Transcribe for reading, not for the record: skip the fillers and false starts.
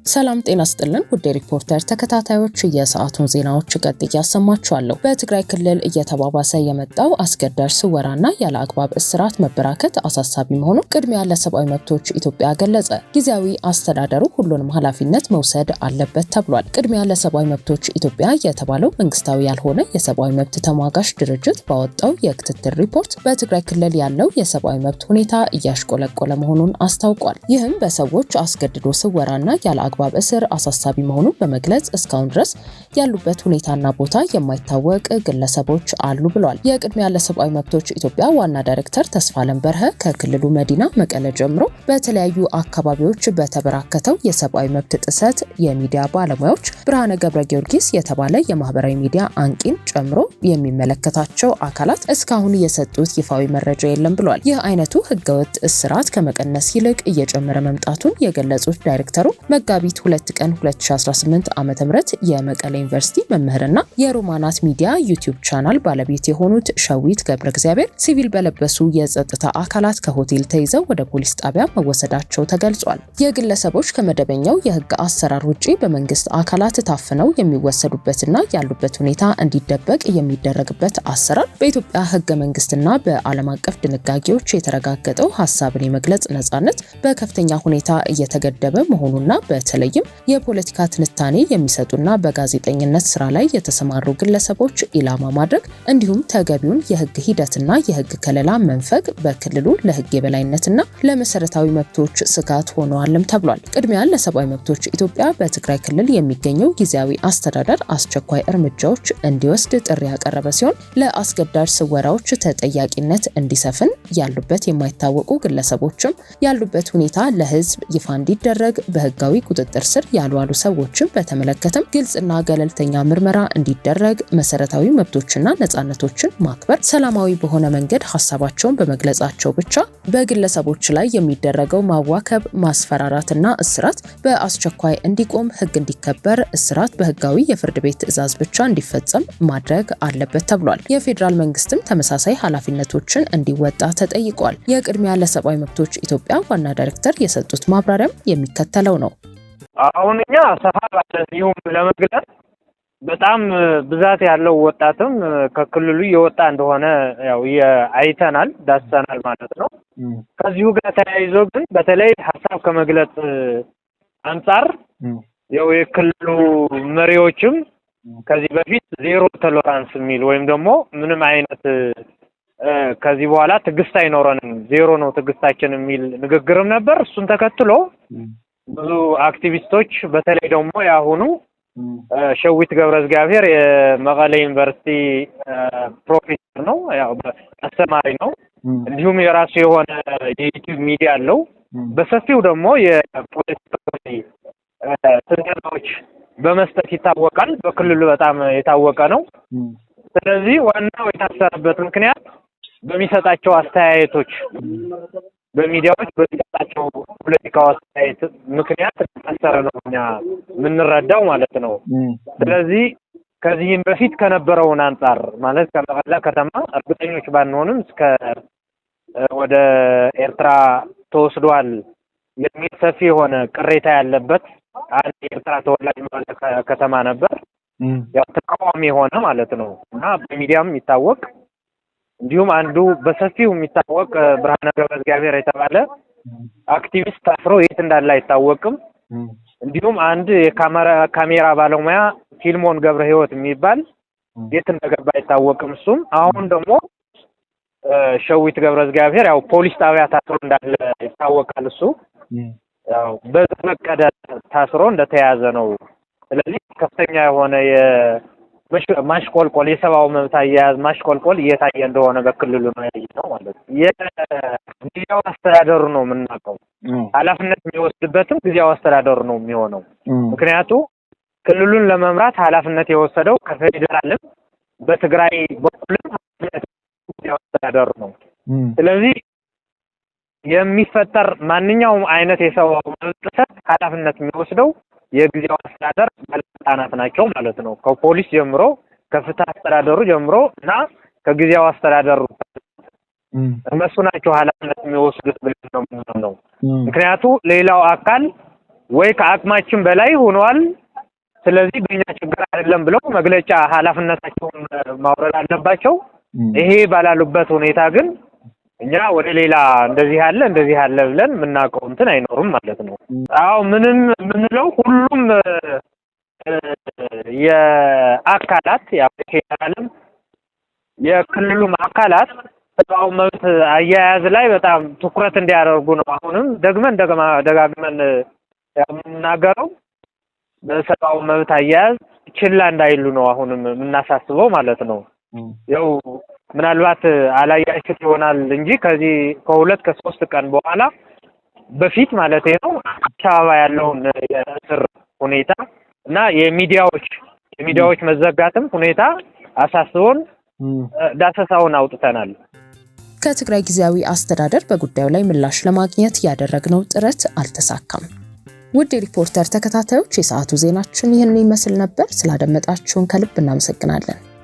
ሰላም ጤና ስጥልን ውድ ሪፖርተር ተከታታዮች የሰዓቱን ዜናዎች ቀጥዬ ያሰማችኋለሁ። በትግራይ ክልል እየተባባሰ የመጣው አስገዳጅ ስወራና ያለ አግባብ እስራት መበራከት አሳሳቢ መሆኑን ቅድሚያ ለሰብአዊ መብቶች ኢትዮጵያ ገለጸ። ጊዜያዊ አስተዳደሩ ሁሉንም ኃላፊነት መውሰድ አለበት ተብሏል። ቅድሚያ ለሰብአዊ መብቶች ኢትዮጵያ የተባለው መንግስታዊ ያልሆነ የሰብአዊ መብት ተሟጋች ድርጅት ባወጣው የክትትል ሪፖርት በትግራይ ክልል ያለው የሰብአዊ መብት ሁኔታ እያሽቆለቆለ መሆኑን አስታውቋል። ይህም በሰዎች አስገድዶ ስወራና ያለ አግባብ እስር አሳሳቢ መሆኑን በመግለጽ እስካሁን ድረስ ያሉበት ሁኔታና ቦታ የማይታወቅ ግለሰቦች አሉ ብሏል። የቅድሚያ ለሰብአዊ መብቶች ኢትዮጵያ ዋና ዳይሬክተር ተስፋለም በርሀ ከክልሉ መዲና መቀለ ጀምሮ በተለያዩ አካባቢዎች በተበራከተው የሰብአዊ መብት ጥሰት የሚዲያ ባለሙያዎች ብርሃነ ገብረ ጊዮርጊስ የተባለ የማህበራዊ ሚዲያ አንቂን ጨምሮ የሚመለከታቸው አካላት እስካሁን የሰጡት ይፋዊ መረጃ የለም ብሏል። ይህ አይነቱ ህገወጥ እስራት ከመቀነስ ይልቅ እየጨመረ መምጣቱን የገለጹት ዳይሬክተሩ መጋቢት 2 ቀን 2018 ዓ.ም የመቀለ ዩኒቨርሲቲ መምህርና የሮማናት ሚዲያ ዩቲዩብ ቻናል ባለቤት የሆኑት ሸዊት ገብረ እግዚአብሔር ሲቪል በለበሱ የጸጥታ አካላት ከሆቴል ተይዘው ወደ ፖሊስ ጣቢያ መወሰዳቸው ተገልጿል። የግለሰቦች ከመደበኛው የህግ አሰራር ውጪ በመንግስት አካላት ታፍነው የሚወሰዱበትና ያሉበት ሁኔታ እንዲደበቅ የሚደረግበት አሰራር በኢትዮጵያ ህገ መንግስትና በዓለም አቀፍ ድንጋጌዎች የተረጋገጠው ሐሳብን የመግለጽ ነጻነት በከፍተኛ ሁኔታ እየተገደበ መሆኑና በተለይም የፖለቲካ ትንታኔ የሚሰጡና በጋዜጠኝነት ስራ ላይ የተሰማሩ ግለሰቦች ኢላማ ማድረግ እንዲሁም ተገቢውን የህግ ሂደትና የህግ ከለላ መንፈግ በክልሉ ለህግ የበላይነትና ለመሰረታዊ መብቶች ስጋት ሆነዋልም ተብሏል። ቅድሚያ ለሰብአዊ መብቶች ኢትዮጵያ በትግራይ ክልል የሚገኘው ጊዜያዊ አስተዳደር አስቸኳይ እርምጃዎች እንዲወስድ ጥሪ ያቀረበ ሲሆን ለአስገዳጅ ስወራዎች ተጠያቂነት እንዲሰፍን ያሉበት የማይታወቁ ግለሰቦችም ያሉበት ሁኔታ ለህዝብ ይፋ እንዲደረግ በህጋዊ ቁጥጥር ስር ያልዋሉ ሰዎችን በተመለከተም ግልጽና ገለልተኛ ምርመራ እንዲደረግ መሰረታዊ መብቶችና ነጻነቶችን ማክበር ሰላማዊ በሆነ መንገድ ሐሳባቸውን በመግለጻቸው ብቻ በግለሰቦች ላይ የሚደረገው ማዋከብ፣ ማስፈራራትና እስራት በአስቸኳይ እንዲቆም፣ ህግ እንዲከበር፣ እስራት በህጋዊ የፍርድ ቤት ትዕዛዝ ብቻ እንዲፈጸም ማድረግ አለበት ተብሏል። የፌዴራል መንግስትም ተመሳሳይ ኃላፊነቶችን እንዲወጣ ተጠይቋል። የቅድሚያ ለሰብአዊ መብቶች ኢትዮጵያ ዋና ዳይሬክተር የሰጡት ማብራሪያም የሚከተለው ነው። አሁንኛ ሰፋ ባለዚሁም ለመግለጽ በጣም ብዛት ያለው ወጣትም ከክልሉ የወጣ እንደሆነ ያው አይተናል ዳሰናል ማለት ነው። ከዚሁ ጋር ተያይዞ ግን በተለይ ሐሳብ ከመግለጽ አንፃር ያው የክልሉ መሪዎችም ከዚህ በፊት ዜሮ ቶለራንስ የሚል ወይም ደግሞ ምንም አይነት ከዚህ በኋላ ትግስት አይኖረንም ዜሮ ነው ትግስታችን የሚል ንግግርም ነበር። እሱን ተከትሎ ብዙ አክቲቪስቶች በተለይ ደግሞ ያሁኑ ሸዊት ገብረ እግዚአብሔር የመቀለ ዩኒቨርሲቲ ፕሮፌሰር ነው፣ ያው አስተማሪ ነው። እንዲሁም የራሱ የሆነ የዩቲዩብ ሚዲያ አለው። በሰፊው ደግሞ የፖለቲካ ስልጠናዎች በመስጠት ይታወቃል። በክልሉ በጣም የታወቀ ነው። ስለዚህ ዋናው የታሰረበት ምክንያት በሚሰጣቸው አስተያየቶች በሚዲያዎች በሚሰጣቸው ፖለቲካዊ አስተያየት ምክንያት ታሰረ ነው እኛ የምንረዳው ማለት ነው። ስለዚህ ከዚህም በፊት ከነበረውን አንፃር ማለት ከመቀለ ከተማ እርግጠኞች ባንሆንም እስከ ወደ ኤርትራ ተወስዷል የሚል ሰፊ የሆነ ቅሬታ ያለበት አንድ ኤርትራ ተወላጅ ማለት ከተማ ነበር። ያው ተቃዋሚ የሆነ ማለት ነው እና በሚዲያም ይታወቅ እንዲሁም አንዱ በሰፊው የሚታወቅ ብርሃነ ገብረ እግዚአብሔር የተባለ አክቲቪስት ታስሮ የት እንዳለ አይታወቅም። እንዲሁም አንድ የካሜራ ባለሙያ ፊልሞን ገብረ ህይወት የሚባል የት እንደገባ አይታወቅም። እሱም አሁን ደግሞ ሸዊት ገብረ እግዚአብሔር ያው ፖሊስ ጣቢያ ታስሮ እንዳለ ይታወቃል። እሱ ያው በተፈቀደ ታስሮ እንደተያዘ ነው። ስለዚህ ከፍተኛ የሆነ ማሽቆልቆል የሰብአዊ መብት አያያዝ ማሽቆልቆል እየታየ እንደሆነ በክልሉ ነው ያየነው ማለት ነው። የጊዜያዊ አስተዳደሩ ነው የምናውቀው። ኃላፊነት የሚወስድበትም ጊዜያዊ አስተዳደሩ ነው የሚሆነው። ምክንያቱም ክልሉን ለመምራት ኃላፊነት የወሰደው ከፌዴራልም በትግራይ በኩልም ጊዜያዊ አስተዳደሩ ነው። ስለዚህ የሚፈጠር ማንኛውም አይነት የሰብአዊ መብት ጥሰት ኃላፊነት የሚወስደው የጊዜያዊ አስተዳደር ባለስልጣናት ናቸው ማለት ነው። ከፖሊስ ጀምሮ ከፍትህ አስተዳደሩ ጀምሮ እና ከጊዜያዊ አስተዳደሩ እነሱ ናቸው ኃላፊነት የሚወስዱት ብለን ነው። ምክንያቱም ሌላው አካል ወይ ከአቅማችን በላይ ሆኗል፣ ስለዚህ በእኛ ችግር አይደለም ብለው መግለጫ ኃላፊነታቸውን ማውረድ አለባቸው። ይሄ ባላሉበት ሁኔታ ግን እኛ ወደ ሌላ እንደዚህ አለ ብለን የምናውቀው እንትን አይኖርም ማለት ነው። አዎ ምንም የምንለው ሁሉም የአካላት የፌደራልም የክልሉም አካላት ሰብአዊ መብት አያያዝ ላይ በጣም ትኩረት እንዲያደርጉ ነው አሁንም ደጋግመን የምናገረው። በሰብአዊ መብት አያያዝ ችላ እንዳይሉ ነው አሁንም የምናሳስበው ማለት ነው። ያው ምናልባት አላያችሁት ይሆናል እንጂ ከዚህ ከ2-3 ቀን በኋላ በፊት ማለት ነው አዲስ አበባ ያለውን የእስር ሁኔታ እና የሚዲያዎች መዘጋትም ሁኔታ አሳስቦን ዳሰሳውን አውጥተናል። ከትግራይ ጊዜያዊ አስተዳደር በጉዳዩ ላይ ምላሽ ለማግኘት ያደረግነው ጥረት አልተሳካም። ውድ የሪፖርተር ተከታታዮች የሰዓቱ ዜናችን ይህንን ይመስል ነበር። ስላደመጣችሁን ከልብ እናመሰግናለን።